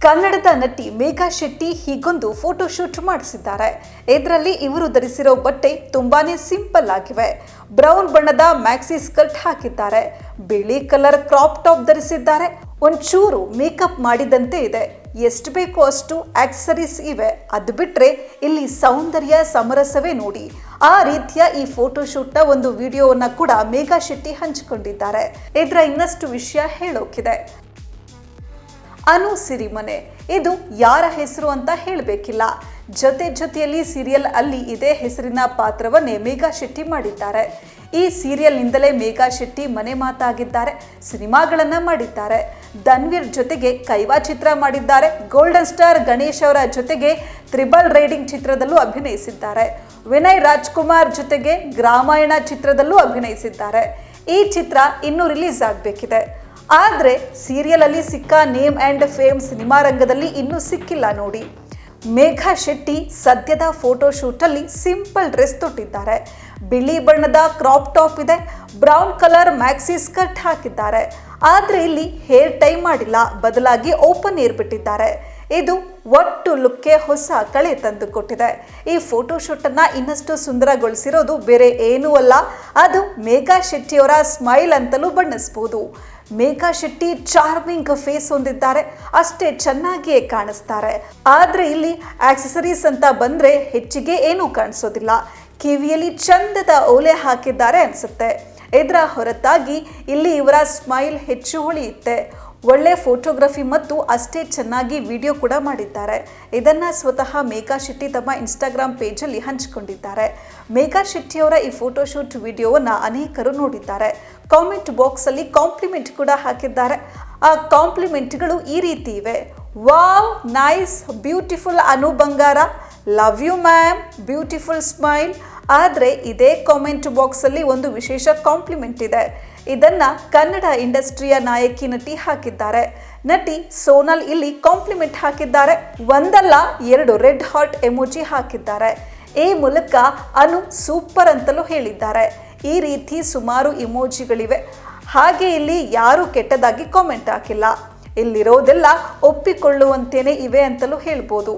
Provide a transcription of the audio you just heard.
ಕನ್ನಡದ ನಟಿ ಮೇಘಾ ಶೆಟ್ಟಿ ಹೀಗೊಂದು ಫೋಟೋಶೂಟ್ ಮಾಡಿಸಿದ್ದಾರೆ. ಇದರಲ್ಲಿ ಇವರು ಧರಿಸಿರೋ ಬಟ್ಟೆ ತುಂಬಾನೇ ಸಿಂಪಲ್ ಆಗಿವೆ. ಬ್ರೌನ್ ಬಣ್ಣದ ಮ್ಯಾಕ್ಸಿ ಸ್ಕರ್ಟ್ ಹಾಕಿದ್ದಾರೆ. ಬಿಳಿ ಕಲರ್ ಕ್ರಾಪ್ ಟಾಪ್ ಧರಿಸಿದ್ದಾರೆ. ಒಂಚೂರು ಮೇಕಪ್ ಮಾಡಿದಂತೆ ಇದೆ. ಎಷ್ಟು ಬೇಕೋ ಅಷ್ಟು ಆಕ್ಸೆಸರೀಸ್ ಇವೆ. ಅದು ಬಿಟ್ರೆ ಇಲ್ಲಿ ಸೌಂದರ್ಯ ಸಮರಸವೇ ನೋಡಿ. ಆ ರೀತಿಯ ಈ ಫೋಟೋಶೂಟ್ನ ಒಂದು ವಿಡಿಯೋವನ್ನ ಕೂಡ ಮೇಘಾ ಶೆಟ್ಟಿ ಹಂಚಿಕೊಂಡಿದ್ದಾರೆ. ಇದರ ಇನ್ನಷ್ಟು ವಿಷಯ ಹೇಳೋಕಿದೆ. ಅನು ಸಿರಿಮನೆ, ಇದು ಯಾರ ಹೆಸರು ಅಂತ ಹೇಳಬೇಕಿಲ್ಲ. ಜೊತೆಯಲ್ಲಿ ಸೀರಿಯಲ್ ಅಲ್ಲಿ ಇದೇ ಹೆಸರಿನ ಪಾತ್ರವನ್ನೇ ಮೇಘಾ ಶೆಟ್ಟಿ ಮಾಡಿದ್ದಾರೆ. ಈ ಸೀರಿಯಲ್ನಿಂದಲೇ ಮೇಘಾ ಶೆಟ್ಟಿ ಮನೆ ಮಾತಾಗಿದ್ದಾರೆ. ಸಿನಿಮಾಗಳನ್ನ ಮಾಡಿದ್ದಾರೆ. ಧನ್ವೀರ್ ಜೊತೆಗೆ ಕೈವಾ ಚಿತ್ರ ಮಾಡಿದ್ದಾರೆ. ಗೋಲ್ಡನ್ ಸ್ಟಾರ್ ಗಣೇಶ್ ಅವರ ಜೊತೆಗೆ ತ್ರಿಬಲ್ ರೈಡಿಂಗ್ ಚಿತ್ರದಲ್ಲೂ ಅಭಿನಯಿಸಿದ್ದಾರೆ. ವಿನಯ್ ರಾಜ್ಕುಮಾರ್ ಜೊತೆಗೆ ಗ್ರಾಮಾಯಣ ಚಿತ್ರದಲ್ಲೂ ಅಭಿನಯಿಸಿದ್ದಾರೆ. ಈ ಚಿತ್ರ ಇನ್ನೂ ರಿಲೀಸ್ ಆಗಬೇಕಿದೆ. ಆದರೆ ಸೀರಿಯಲ್ ಅಲ್ಲಿ ಸಿಕ್ಕ ನೇಮ್ ಆ್ಯಂಡ್ ಫೇಮ್ ಸಿನಿಮಾ ರಂಗದಲ್ಲಿ ಇನ್ನೂ ಸಿಕ್ಕಿಲ್ಲ ನೋಡಿ. ಮೇಘಾ ಶೆಟ್ಟಿ ಸದ್ಯದ ಫೋಟೋಶೂಟ್ ಅಲ್ಲಿ ಸಿಂಪಲ್ ಡ್ರೆಸ್ ತೊಟ್ಟಿದ್ದಾರೆ. ಬಿಳಿ ಬಣ್ಣದ ಕ್ರಾಪ್ ಟಾಪ್ ಇದೆ. ಬ್ರೌನ್ ಕಲರ್ ಮ್ಯಾಕ್ಸಿ ಸ್ಕರ್ಟ್ ಹಾಕಿದ್ದಾರೆ. ಆದರೆ ಇಲ್ಲಿ ಹೇರ್ ಟೈ ಮಾಡಿಲ್ಲ, ಬದಲಾಗಿ ಓಪನ್ ಏರ್ ಬಿಟ್ಟಿದ್ದಾರೆ. ಇದು ಒಟ್ಟು ಲುಕ್ಗೆ ಹೊಸ ಕಳೆ ತಂದು ಕೊಟ್ಟಿದೆ. ಈ ಫೋಟೋಶೂಟ್ ಅನ್ನ ಇನ್ನಷ್ಟು ಸುಂದರಗೊಳಿಸಿರೋದು ಬೇರೆ ಏನೂ ಅಲ್ಲ, ಅದು ಮೇಘಾ ಶೆಟ್ಟಿಯವರ ಸ್ಮೈಲ್ ಅಂತಲೂ ಬಣ್ಣಿಸಬಹುದು. ಮೇಘಾ ಶೆಟ್ಟಿ ಚಾರ್ಮಿಂಗ್ ಫೇಸ್ ಹೊಂದಿದ್ದಾರೆ. ಅಷ್ಟೇ ಚೆನ್ನಾಗಿಯೇ ಕಾಣಿಸ್ತಾರೆ. ಆದ್ರೆ ಇಲ್ಲಿ ಆಕ್ಸೆಸರೀಸ್ ಅಂತ ಬಂದ್ರೆ ಹೆಚ್ಚಿಗೆ ಏನೂ ಕಾಣಿಸೋದಿಲ್ಲ. ಕಿವಿಯಲ್ಲಿ ಚಂದದ ಓಲೆ ಹಾಕಿದ್ದಾರೆ ಅನ್ಸುತ್ತೆ. ಇದರ ಹೊರತಾಗಿ ಇಲ್ಲಿ ಇವರ ಸ್ಮೈಲ್ ಹೆಚ್ಚು ಹೊಳೆಯುತ್ತೆ. ಒಳ್ಳೆ ಫೋಟೋಗ್ರಫಿ ಮತ್ತು ಅಷ್ಟೇ ಚೆನ್ನಾಗಿ ವಿಡಿಯೋ ಕೂಡ ಮಾಡಿದ್ದಾರೆ. ಇದನ್ನ ಸ್ವತಃ ಮೇಘಾ ಶೆಟ್ಟಿ ತಮ್ಮ ಇನ್ಸ್ಟಾಗ್ರಾಮ್ ಪೇಜಲ್ಲಿ ಹಂಚಿಕೊಂಡಿದ್ದಾರೆ. ಮೇಘಾ ಶೆಟ್ಟಿಯವರ ಈ ಫೋಟೋಶೂಟ್ ವಿಡಿಯೋವನ್ನ ಅನೇಕರು ನೋಡಿದ್ದಾರೆ. ಕಾಮೆಂಟ್ ಬಾಕ್ಸ್ ಅಲ್ಲಿ ಕಾಂಪ್ಲಿಮೆಂಟ್ ಕೂಡ ಹಾಕಿದ್ದಾರೆ. ಆ ಕಾಂಪ್ಲಿಮೆಂಟ್ಗಳು ಈ ರೀತಿ ಇವೆ: ವಾವ್, ನೈಸ್, ಬ್ಯೂಟಿಫುಲ್ ಅನು ಬಂಗಾರ, love you ma'am, beautiful smile. ಆದರೆ ಇದೇ ಕಾಮೆಂಟ್ ಬಾಕ್ಸ್ ಅಲ್ಲಿ ಒಂದು ವಿಶೇಷ ಕಾಂಪ್ಲಿಮೆಂಟ್ ಇದೆ. ಇದನ್ನ ಕನ್ನಡ ಇಂಡಸ್ಟ್ರಿಯ ನಾಯಕಿ ನಟಿ ಹಾಕಿದ್ದಾರೆ. ನಟಿ ಸೋನಲ್ ಇಲ್ಲಿ ಕಾಂಪ್ಲಿಮೆಂಟ್ ಹಾಕಿದ್ದಾರೆ. ಒಂದಲ್ಲ ಎರಡು ರೆಡ್ ಹಾರ್ಟ್ ಎಮೋಜಿ ಹಾಕಿದ್ದಾರೆ. ಈ ಮೂಲಕ ಅನು ಸೂಪರ್ ಅಂತಲೂ ಹೇಳಿದ್ದಾರೆ. ಈ ರೀತಿ ಸುಮಾರು ಇಮೋಜಿಗಳಿವೆ. ಹಾಗೆ ಇಲ್ಲಿ ಯಾರು ಕೆಟ್ಟದಾಗಿ ಕಾಮೆಂಟ್ ಹಾಕಿಲ್ಲ. ಇಲ್ಲಿರೋದೆಲ್ಲ ಒಪ್ಪಿಕೊಳ್ಳುವಂತೇನೆ ಇವೆ ಅಂತಲೂ ಹೇಳ್ಬೋದು.